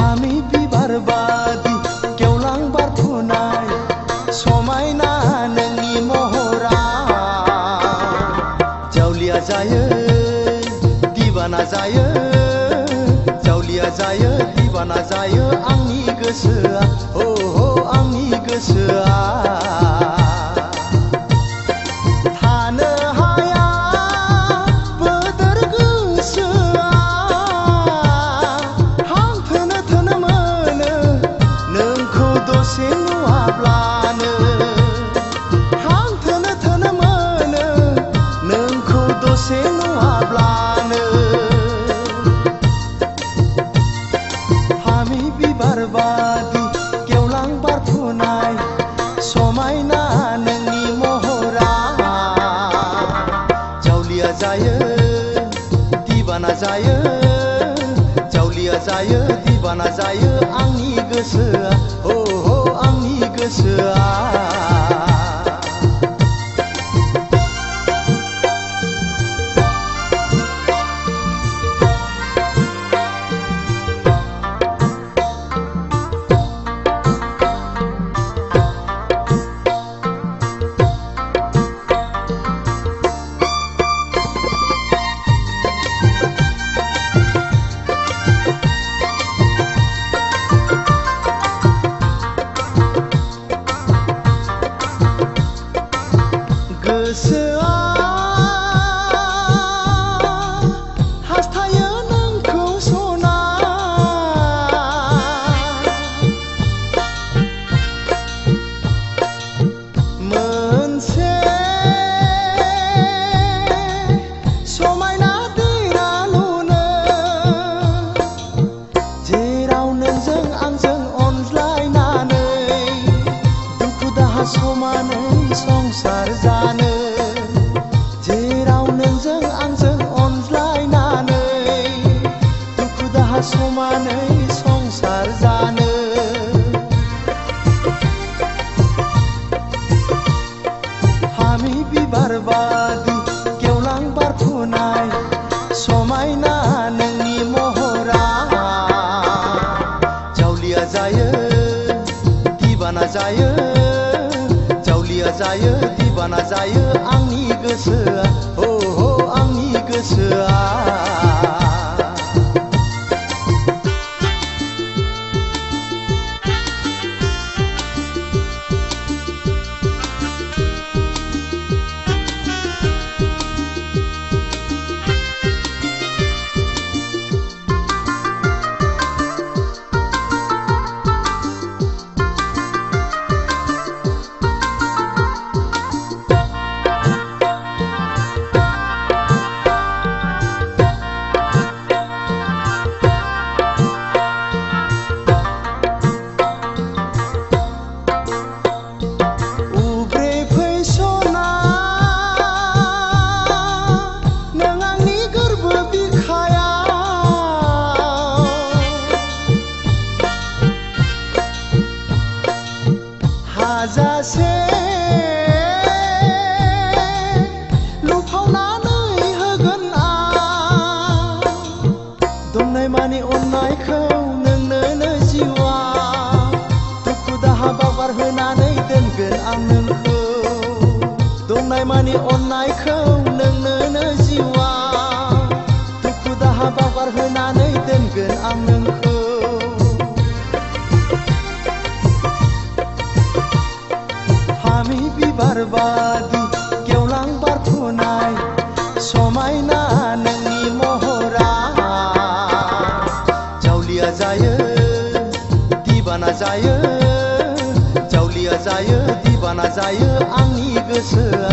फामि बिबार बादि गेवलां बारफुनाय समायना नोंनि महरा जावलिया जायो दिवाना जायो जावलिया जायो दिवाना जायो आंनि गोसोआ हो आंनि गोसोआ थानो हाया बोदोर गोसोआ हां थोनो थोनो मोनो नोंखौ दसे नुवाब्लानो हां थोनो थोनो मोनो नोंखौ दसे नुवाब्लानो फामि बिबार बादि गेवलां बारफुनाय समायना नोंनि महरा जावलिया जायो दिवाना जायो जावलिया जायो दिवाना जायो आंनि गोसोआ हो आंनि गोसोआ गोसोआ हास्थायो नोंखौ सना मोनसे समायना देरा लुनो जेराव नोंजों आंजों अनज्लायनानै दुखु दाहा समानै संसार जानो जेराव नोंजों आंजों अनज्लायनानै दुखु दाहा समानै संसार जानो फामि बिबार बादि गेवलां बारफुनाय समायना नोंनि महरा जावलिया जायो दिवाना जायो जावलिया जायो दिवाना जायो आंनि गोसोआ हो आंनि गोसोआ हाजासे लुफावनानै होगोन आं दंनाय मानि अननायखौ नोंनो जिउआ दुखु दाहा बावगार होनानै दोनगोन आं नोंखौ दंनाय मानि अननायखौ नोंनो जिउआ दुखु दाहा बावगार होनानै दोनगोन आं नोंखौ फामि बिबार बादि गेवलां बारफुनाय समायना नोंनि महरा जावलिया जायो दिवाना जायो जावलिया जायो दिवाना जायो आंनि गोसोआ